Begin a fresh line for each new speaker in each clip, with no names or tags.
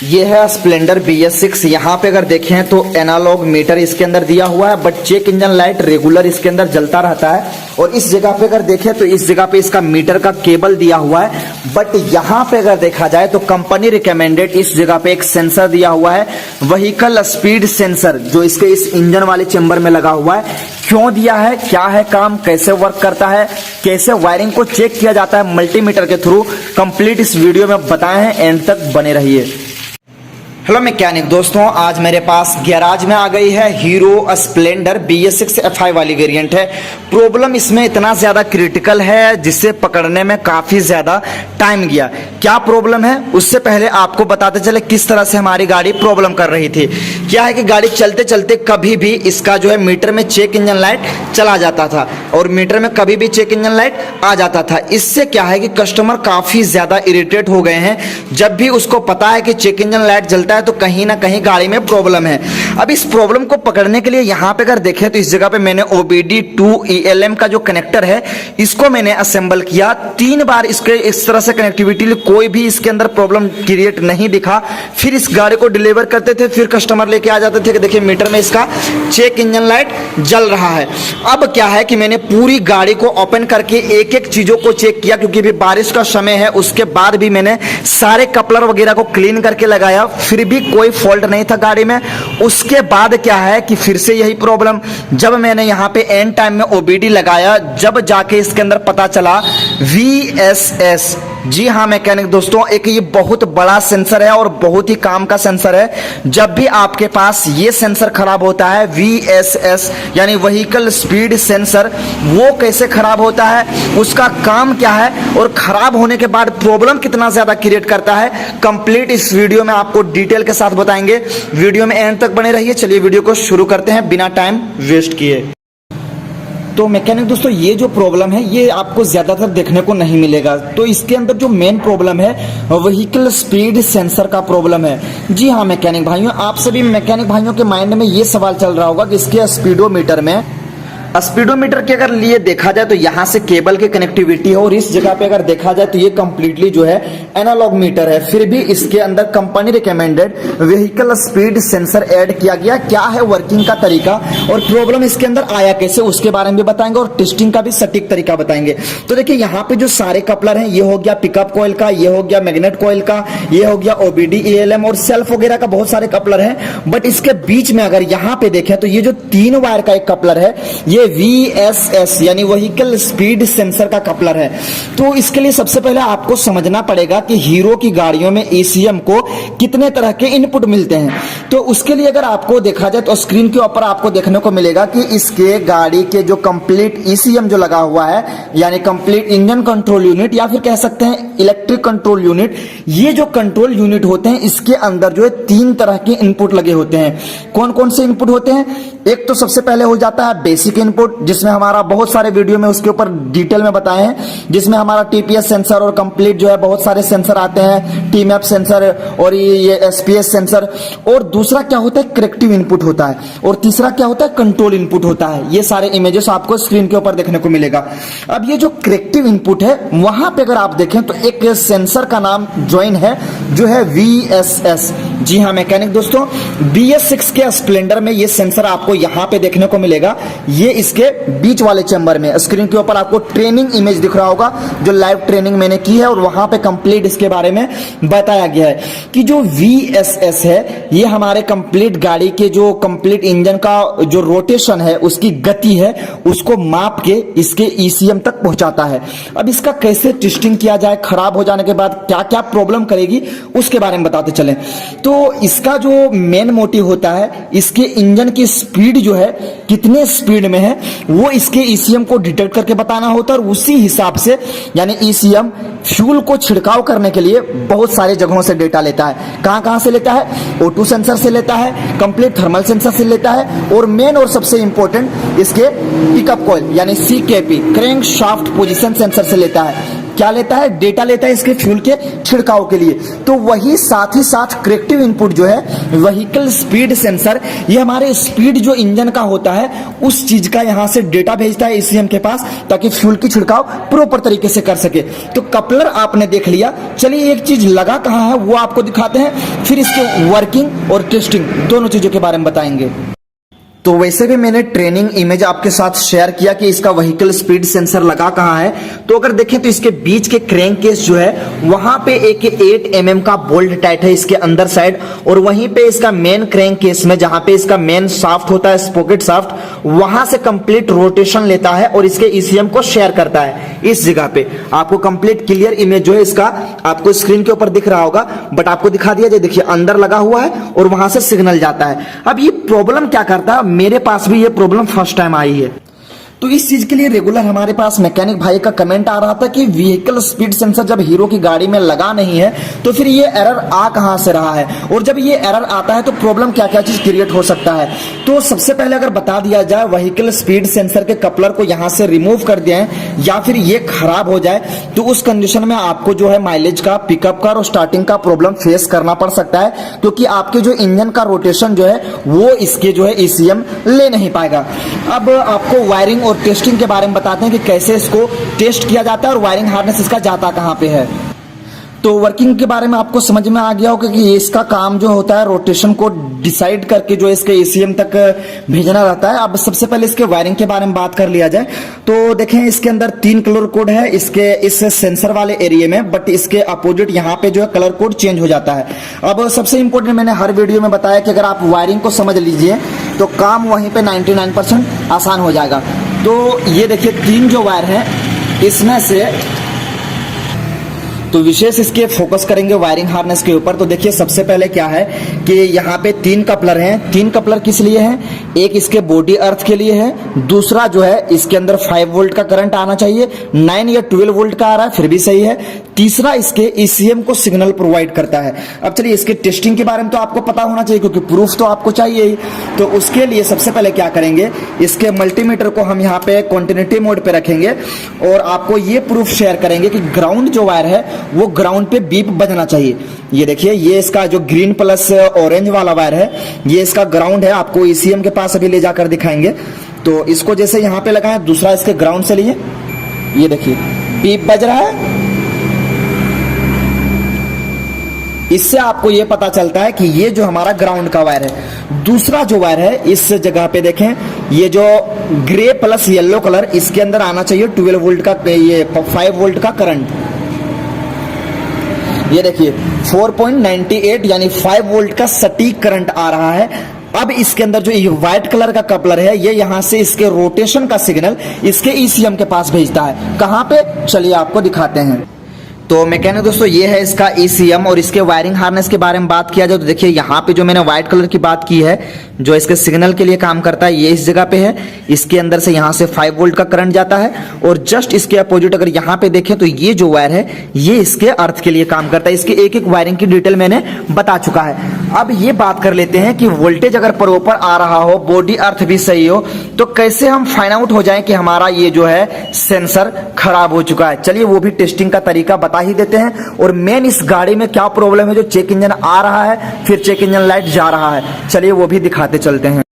ये है Splendor BS6। यहाँ पे अगर देखें तो एनालॉग मीटर इसके अंदर दिया हुआ है, but check engine light regular इसके अंदर जलता रहता है। और इस जगह पे अगर देखें तो इस जगह पे इसका मीटर का केबल दिया हुआ है, बट यहाँ पे अगर देखा जाए तो कंपनी रिकमेंडेड इस जगह पे एक सेंसर दिया हुआ है, व्हीकल स्पीड सेंसर, जो इसके इस इंजन वाले चेंबर में लगा हुआ है। क्यों दिया है, क्या है काम, कैसे वर्क करता है, कैसे वायरिंग को चेक किया जाता है मल्टीमीटर के थ्रू, कंप्लीट इस वीडियो में बताए हैं। एंड तक बने रहिए। हेलो मैकेनिक दोस्तों, आज मेरे पास गैराज में आ गई है हीरो स्प्लेंडर BS6 FI वाली वेरिएंट है। प्रॉब्लम इसमें इतना ज़्यादा क्रिटिकल है जिसे पकड़ने में काफ़ी ज़्यादा टाइम गया। क्या प्रॉब्लम है उससे पहले आपको बताते चले किस तरह से हमारी गाड़ी प्रॉब्लम कर रही थी। क्या है कि गाड़ी चलते चलते कभी भी इसका जो है मीटर में चेक इंजन लाइट चला जाता था और मीटर में कभी भी चेक इंजन लाइट आ जाता था। इससे क्या है कि कस्टमर काफ़ी ज़्यादा इरिटेट हो गए हैं। जब भी उसको पता है कि चेक इंजन लाइट जलता है तो कहीं ना कहीं गाड़ी में प्रॉब्लम है। अब इस प्रॉब्लम को पकड़ने के लिए यहाँ पे अगर देखें तो इस जगह पे मैंने OBD2 ELM का जो कनेक्टर है इसको मैंने असेंबल किया। 3 बार इसके इस तरह से कनेक्टिविटी, कोई भी इसके अंदर प्रॉब्लम क्रिएट नहीं दिखा। फिर इस गाड़ी को डिलीवर करते थे, फिर कस्टमर लेके आ जाते थे कि देखिए मीटर में इसका चेक इंजन लाइट जल रहा है। अब क्या है कि मैंने पूरी गाड़ी को ओपन करके एक एक चीजों को चेक किया, क्योंकि अभी बारिश का समय है। उसके बाद भी मैंने सारे कपलर वगैरह को क्लीन करके लगाया, फिर भी कोई फॉल्ट नहीं था गाड़ी में। उसके बाद क्या है कि फिर से यही प्रॉब्लम। जब मैंने यहाँ पे एंड टाइम में OBD लगाया, जब जाके इसके अंदर पता चला VSS। जी हाँ मैकेनिक दोस्तों, एक ये बहुत बड़ा सेंसर है और बहुत ही काम का सेंसर है। जब भी आपके पास ये सेंसर खराब होता है, VSS यानी व्हीकल स्पीड सेंसर, वो कैसे खराब होता है, उसका काम क्या है और खराब होने के बाद प्रॉब्लम कितना ज्यादा क्रिएट करता है, कंप्लीट इस वीडियो में आपको डिटेल के साथ बताएंगे। वीडियो में एंड तक बने रहिए। चलिए वीडियो को शुरू करते हैं बिना टाइम वेस्ट किए। तो मैकेनिक दोस्तों, ये जो प्रॉब्लम है ये आपको ज्यादातर देखने को नहीं मिलेगा। तो इसके अंदर जो मेन प्रॉब्लम है व्हीकल स्पीड सेंसर का प्रॉब्लम है। जी हाँ मैकेनिक भाइयों, आप सभी मैकेनिक भाइयों के माइंड में ये सवाल चल रहा होगा कि इसके स्पीडोमीटर में, स्पीडोमीटर के अगर लिए देखा जाए तो यहाँ से केबल की कनेक्टिविटी है और इस जगह पे अगर देखा जाए तो ये कंप्लीटली जो है एनालॉग मीटर है। फिर भी इसके अंदर company recommended vehicle speed sensor add किया गया। क्या है वर्किंग का तरीका और प्रॉब्लम इसके अंदर आया कैसे, उसके बारे में भी बताएंगे और टेस्टिंग का भी सटीक तरीका बताएंगे। तो देखिए यहाँ पे जो सारे कपलर हैं, ये हो गया पिकअप कॉइल का, ये हो गया मैग्नेट कॉइल का, ये हो गया OBD ELM और सेल्फ वगैरह का बहुत सारे कपलर हैं। बट इसके बीच में अगर यहाँ पे देखें तो ये जो 3 वायर का एक कपलर है, ये VSS यानी व्हीकल स्पीड सेंसर का कपलर है। तो इसके लिए सबसे पहले आपको समझना पड़ेगा कि हीरो की गाड़ियों में ECM को कितने तरह के इनपुट मिलते हैं। तो उसके लिए अगर आपको देखा जाए तो स्क्रीन के ऊपर आपको देखने को मिलेगा कि इसके गाड़ी के जो कंप्लीट ECM जो लगा हुआ है, यानी कंप्लीट इंजन कंट्रोल यूनिट या फिर कह सकते हैं इलेक्ट्रिक कंट्रोल यूनिट, ये जो कंट्रोल यूनिट होते हैं इसके अंदर जो है 3 तरह के इनपुट लगे होते हैं। कौन कौन से इनपुट होते हैं? एक तो सबसे पहले हो जाता है बेसिक इनपुट, जिसमें हमारा बहुत सारे वीडियो में उसके ऊपर डिटेल में बताए हैं, जिसमें हमारा TPS सेंसर और कंप्लीट जो है बहुत सारे सेंसर आते हैं, TMAP सेंसर और ये SPS सेंसर। और दूसरा क्या होता है, करेक्टिव इनपुट होता है। और तीसरा क्या होता है, कंट्रोल इनपुट होता है। ये सारे इमेजेस आपको स्क्रीन के ऊपर देखने को मिलेगा। अब ये जो करेक्टिव इनपुट है, वहां पे अगर आप देखें तो एक सेंसर का नाम ज्वाइन है जो है VSS। जी हाँ मैकेनिक दोस्तों, BS6 के स्प्लेंडर में ये सेंसर आपको यहाँ पे देखने को मिलेगा। ये इसके बीच वाले चैम्बर में स्क्रीन के ऊपर आपको ट्रेनिंग इमेज दिख रहा होगा, जो लाइव ट्रेनिंग मैंने की है और वहां पे कंप्लीट इसके बारे में बताया गया है कि जो VSS है ये हमारे कंप्लीट गाड़ी के जो कंप्लीट इंजन का जो रोटेशन है, उसकी गति है, उसको माप के इसके ECM तक पहुंचाता है। अब इसका कैसे टेस्टिंग किया जाए, खराब हो जाने के बाद क्या क्या प्रॉब्लम करेगी, उसके बारे में बताते चले। तो इसका जो मेन मोटिव होता है, इसके इंजन की स्पीड जो है, कितने स्पीड में है, वो इसके ECM को डिटेक्ट करके बताना होता है। और उसी हिसाब से यानी ECM फ्यूल को छिड़काव करने के लिए बहुत सारे जगहों से डेटा लेता है। कहां से लेता है? O2 सेंसर से लेता है, कंप्लीट थर्मल सेंसर से लेता है, और मेन और सबसे इंपॉर्टेंट इसके पिकअप कॉइल यानी CKP crank shaft position sensor से लेता है। क्या लेता है, डेटा लेता है इसके फ्यूल के छिड़काव के लिए। तो वही साथ ही साथ करेक्टिव इनपुट जो है व्हीकल स्पीड सेंसर, ये हमारे स्पीड जो इंजन का होता है उस चीज का यहां से डेटा भेजता है ईसीएम के पास, ताकि फ्यूल की छिड़काव प्रॉपर तरीके से कर सके। तो कपलर आपने देख लिया, चलिए एक चीज लगा कहां है वो आपको दिखाते हैं, फिर इसके वर्किंग और टेस्टिंग दोनों चीजों के बारे में बताएंगे। तो वैसे भी मैंने ट्रेनिंग इमेज आपके साथ शेयर किया कि इसका व्हीकल स्पीड सेंसर लगा कहां है। तो अगर देखें तो इसके बीच के क्रैंक केस जो है वहां पे एक 8 mm का बोल्ट टाइट है इसके अंदर साइड, और वहीं पे इसका मेन क्रैंक केस में जहां पे इसका मेन शाफ्ट होता है, स्पोकेट शाफ्ट, वहां से कंप्लीट रोटेशन लेता है और इसके ईसीएम को शेयर करता है इस जगह पे। आपको कंप्लीट क्लियर इमेज जो है इसका आपको स्क्रीन के ऊपर दिख रहा होगा, बट आपको दिखा दिया जाए, देखिए अंदर लगा हुआ है और वहां से सिग्नल जाता है। अब ये प्रॉब्लम क्या करता है, मेरे पास भी ये प्रॉब्लम फर्स्ट टाइम आई है। तो इस चीज के लिए रेगुलर हमारे पास मैकेनिक भाई का कमेंट आ रहा था कि व्हीकल स्पीड सेंसर जब हीरो की गाड़ी में लगा नहीं है तो फिर ये एरर आ कहां से रहा है, और जब ये एरर आता है तो प्रॉब्लम क्या क्या चीज क्रिएट हो सकता है। तो सबसे पहले अगर बता दिया जाए, व्हीकल स्पीड सेंसर के कपलर को यहां से रिमूव कर दिया है या फिर ये खराब हो जाए तो उस कंडीशन में आपको जो है माइलेज का, पिकअप का और स्टार्टिंग का प्रॉब्लम फेस करना पड़ सकता है, क्योंकि आपके जो इंजन का रोटेशन जो है वो इसके जो है ईसीएम ले नहीं पाएगा। अब आपको वायरिंग और टेस्टिंग के बारे में बताते हैं कि कैसे इसको टेस्ट किया जाता है और वायरिंग हार्नेस इसका जाता कहां पे है। तो वर्किंग के बारे में आपको समझ में आ गया होगा कि इसका काम जो होता है रोटेशन को डिसाइड करके जो इसके ईसीएम तक भेजना रहता है। अब सबसे पहले इसके वायरिंग के बारे में बात कर लिया जाए तो देखें इसके अंदर 3 कलर कोड है इसके इस सेंसर वाले एरिया में, बट इसके अपोजिट यहाँ पे जो है कलर कोड चेंज हो जाता है। अब सबसे इंपॉर्टेंट मैंने हर वीडियो में बताया कि अगर आप वायरिंग को समझ लीजिए तो काम वहीं पे 99% आसान हो जाएगा। तो ये देखिए 3 जो वायर है इसमें से तो विशेष इसके फोकस करेंगे वायरिंग हार्नेस के ऊपर। तो देखिए सबसे पहले क्या है कि यहाँ पे 3 कपलर हैं। 3 कपलर किस लिए हैं, एक इसके बॉडी अर्थ के लिए है, दूसरा जो है इसके अंदर 5 वोल्ट का करंट आना चाहिए, 9 या 12 वोल्ट का आ रहा है फिर भी सही है, तीसरा इसके ईसीएम को सिग्नल प्रोवाइड करता है। अब चलिए इसके टेस्टिंग के बारे में तो आपको पता होना चाहिए क्योंकि प्रूफ तो आपको चाहिए ही। तो उसके लिए सबसे पहले क्या करेंगे, इसके मल्टीमीटर को हम यहाँ पे कॉन्टिन्यूटी मोड पे रखेंगे और आपको ये प्रूफ शेयर करेंगे कि ग्राउंड जो वायर है वो ग्राउंड पे बीप बजना चाहिए। ये देखिए ये इसका जो ग्रीन प्लस ऑरेंज वाला वायर है ये इसका ग्राउंड है, आपको ईसीएम के पास अभी ले जाकर दिखाएंगे। तो इसको जैसे यहाँ पे लगाएं, दूसरा इसके ग्राउंड से लिए, ये देखिए बीप बज रहा है। इससे आपको ये पता चलता है कि ये जो हमारा ग्राउंड का वायर है। दूसरा जो वायर है इस जगह पे देखें, ये जो ग्रे प्लस येलो कलर, इसके अंदर आना चाहिए 12 वोल्ट का, ये 5 वोल्ट का करंट। ये देखिए 4.98 यानी 5 वोल्ट का सटीक करंट आ रहा है। अब इसके अंदर जो ये व्हाइट कलर का कपलर है ये यहां से इसके रोटेशन का सिग्नल इसके ईसीएम के पास भेजता है। कहां पे, चलिए आपको दिखाते हैं। तो मैकेनिक दोस्तों ये है इसका ईसीएम, और इसके वायरिंग हार्नेस के बारे में बात किया जाए तो देखिए यहाँ पे जो मैंने व्हाइट कलर की बात की है जो इसके सिग्नल के लिए काम करता है ये इस जगह पे है। इसके अंदर से यहाँ से 5 वोल्ट का करंट जाता है, और जस्ट इसके अपोजिट अगर यहाँ पे देखें तो ये जो वायर है ये इसके अर्थ के लिए काम करता है। इसकी एक एक वायरिंग की डिटेल मैंने बता चुका है। अब ये बात कर लेते हैं कि वोल्टेज अगर प्रॉपर आ रहा हो, बॉडी अर्थ भी सही हो, तो कैसे हम फाइंड आउट हो जाए कि हमारा ये जो है सेंसर खराब हो चुका है। चलिए वो भी टेस्टिंग का तरीका बता ही देते हैं, और मेन इस गाड़ी में क्या प्रॉब्लम है जो चेक इंजन आ रहा है फिर चेक इंजन लाइट जा रहा है, चलिए वो भी दिखाते चलते हैं।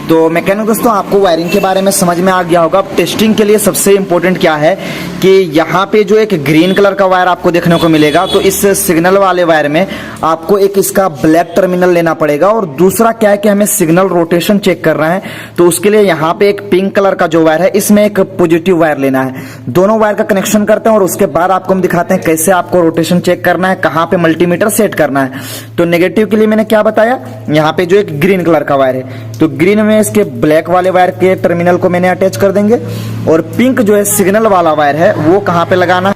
तो मैकेनिक दोस्तों आपको वायरिंग के बारे में समझ में आ गया होगा। अब टेस्टिंग के लिए सबसे इंपॉर्टेंट क्या है कि यहाँ पे जो एक ग्रीन कलर का वायर आपको देखने को मिलेगा, तो इस सिग्नल वाले वायर में आपको एक इसका ब्लैक टर्मिनल लेना पड़ेगा, और दूसरा क्या है कि हमें सिग्नल रोटेशन चेक करना है तो उसके लिए यहाँ पे एक पिंक कलर का जो वायर है इसमें एक पॉजिटिव वायर लेना है। दोनों वायर का कनेक्शन करते हैं और उसके बाद आपको हम दिखाते हैं कैसे आपको रोटेशन चेक करना है, कहाँ पे मल्टीमीटर सेट करना है। तो नेगेटिव के लिए मैंने क्या बताया, यहाँ पे जो एक ग्रीन कलर का वायर है तो ग्रीन में इसके ब्लैक वाले वायर के टर्मिनल को मैंने अटैच कर देंगे, और पिंक जो है सिग्नल वाला वायर है वो कहां पे लगाना है,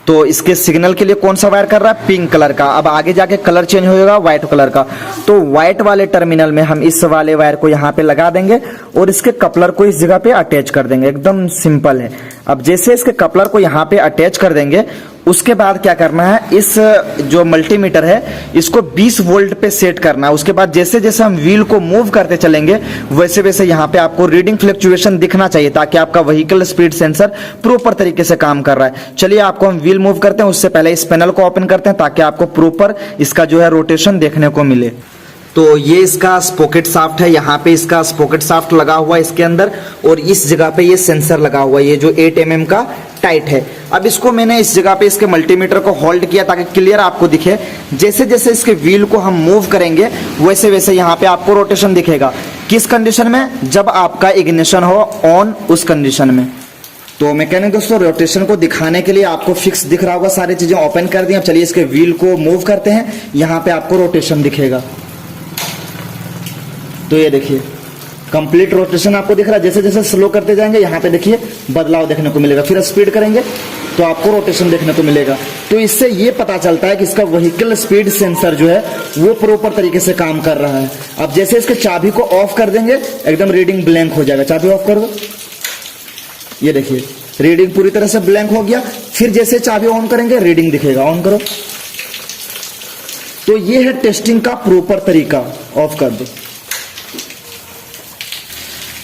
तो इसके सिग्नल के लिए कौन सा वायर कर रहा है, पिंक कलर का। अब आगे जाके कलर चेंज हो जाएगा व्हाइट कलर का, तो व्हाइट वाले टर्मिनल में हम इस वाले वायर को यहाँ पे लगा देंगे और इसके कपलर को इस जगह पे अटैच कर देंगे। एकदम सिंपल है। अब जैसे इसके कपलर को यहाँ पे अटैच कर देंगे उसके बाद क्या करना है, इस जो मल्टीमीटर है इसको 20 वोल्ट पे सेट करना है। उसके बाद जैसे जैसे हम व्हील को मूव करते चलेंगे वैसे वैसे यहाँ पे आपको रीडिंग फ्लक्चुएशन दिखना चाहिए ताकि आपका व्हीकल स्पीड सेंसर प्रॉपर तरीके से काम कर रहा है। चलिए आपको हम व्हील मूव करते हैं, उससे पहले इस पैनल को ओपन करते हैं ताकि आपको प्रॉपर इसका जो है रोटेशन देखने को मिले। तो ये इसका स्पॉकेट शाफ्ट है, यहाँ पे इसका स्पॉकेट शाफ्ट लगा हुआ है इसके अंदर, और इस जगह पे ये सेंसर लगा हुआ है, ये जो 8 mm का टाइट है। अब इसको मैंने इस जगह पे इसके मल्टीमीटर को होल्ड किया ताकि क्लियर आपको दिखे। जैसे जैसे इसके व्हील को हम मूव करेंगे वैसे वैसे यहाँ पे आपको रोटेशन दिखेगा। किस कंडीशन में? जब आपका इग्निशन हो ऑन, उस कंडीशन में। तो मैकेनिक दोस्तों रोटेशन को दिखाने के लिए आपको फिक्स दिख रहा होगा, सारी चीजें ओपन कर दी। अब चलिए इसके व्हील को मूव करते हैं, यहाँ पे आपको रोटेशन दिखेगा। तो ये देखिए कंप्लीट रोटेशन आपको दिख रहा है। जैसे जैसे स्लो करते जाएंगे यहाँ पे देखिए बदलाव देखने को मिलेगा। फिर स्पीड करेंगे तो आपको रोटेशन देखने को मिलेगा। तो इससे ये पता चलता है कि इसका व्हीकल स्पीड सेंसर जो है वो प्रॉपर तरीके से काम कर रहा है। अब जैसे इसके चाबी को ऑफ कर देंगे एकदम रीडिंग ब्लैंक हो जाएगा। चाबी ऑफ कर दो, ये देखिए रीडिंग पूरी तरह से ब्लैंक हो गया। फिर जैसे चाबी ऑन करेंगे रीडिंग दिखेगा। ऑन करो। तो ये है टेस्टिंग का प्रॉपर तरीका। ऑफ कर दो।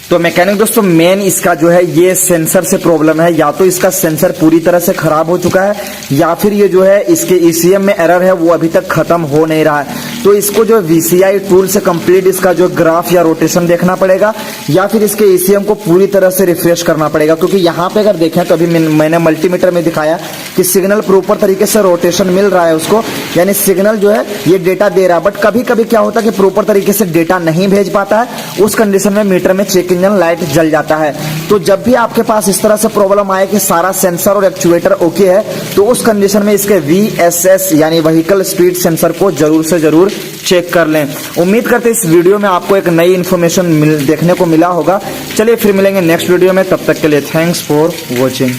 तो मैकेनिक दोस्तों मेन इसका जो है ये सेंसर से प्रॉब्लम है, या तो इसका सेंसर पूरी तरह से खराब हो चुका है या फिर ये जो है इसके ईसीएम में एरर है वो अभी तक खत्म हो नहीं रहा है। तो इसको जो VCI टूल से कंप्लीट इसका जो ग्राफ या रोटेशन देखना पड़ेगा या फिर इसके ईसीएम को पूरी तरह से रिफ्रेश करना पड़ेगा। क्योंकि यहाँ पे अगर देखें तो अभी मैंने मल्टीमीटर में दिखाया कि सिग्नल प्रॉपर तरीके से रोटेशन मिल रहा है उसको, यानी सिग्नल जो है ये डेटा दे रहा है। बट कभी कभी क्या होता है कि प्रॉपर तरीके से डेटा नहीं भेज पाता है, उस कंडीशन में मीटर में चेक इंजन लाइट जल जाता है। तो जब भी आपके पास इस तरह से प्रॉब्लम आए कि सारा सेंसर और एक्चुएटर ओके है तो उस कंडीशन में इसके VSS यानी व्हीकल स्पीड सेंसर को जरूर से जरूर चेक कर लें। उम्मीद करते हैं इस वीडियो में आपको एक नई इन्फॉर्मेशन देखने को मिला होगा। चलिए फिर मिलेंगे नेक्स्ट वीडियो में, तब तक के लिए थैंक्स फॉर वॉचिंग।